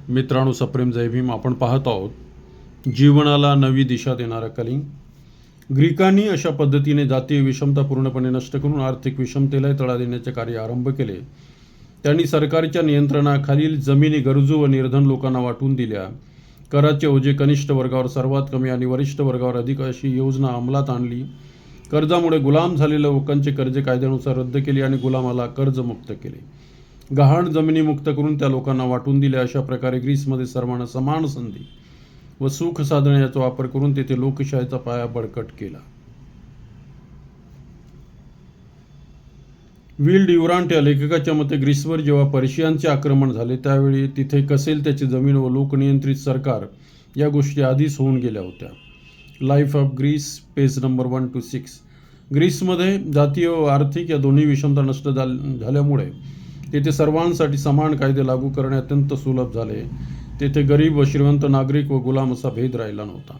मित्रांनो, सप्रेम जय भीम. आपण पाहत आहोत जीवनाला नवी दिशा देणारं कलिंग. ग्रीकांनी अशा पद्धतीने जातीय विषमता पूर्णपणे नष्ट करून आर्थिक विषमतेला तडा देण्याचे कार्य आरंभ केले. त्यांनी सरकारच्या नियंत्रणाखालील जमिनी गरजू व निर्धन लोकांना वाटून दिल्या. कराचे ओझे कनिष्ठ वर्गावर सर्वात कमी आणि वरिष्ठ वर्गावर अधिक अशी योजना अंमलात आणली. कर्जामुळे गुलाम झालेल्या लोकांचे कर्जे कायद्यानुसार रद्द केली आणि गुलामाला कर्जमुक्त केले. गहाण जमिनी मुक्त करून त्या लोकांना वाटून दिल्या. अशा प्रकारे ग्रीसमध्ये सर्वांना समान संधी व सुख साधणे याचा वापर करून तेथे लोकशाहीचा पाया बळकट केला. विल ड्युरांट या लेखकाच्या मते ग्रीसवर जेव्हा पर्शियनचे आक्रमण झाले त्यावेळी तिथे कसेल त्याची जमीन व लोकनियंत्रित सरकार या गोष्टी आधीच होऊन गेल्या होत्या. Life of Greece, page number 126. ग्रीसमध्ये जातीय व आर्थिक या दोन्ही विषमता नष्ट झाल्यामुळे तेथे सर्वांसाठी समान कायदे लागू करणे अत्यंत सुलभ झाले. तेथे गरीब व श्रीमंत, नागरिक व गुलाम असा भेद राहिला नव्हता.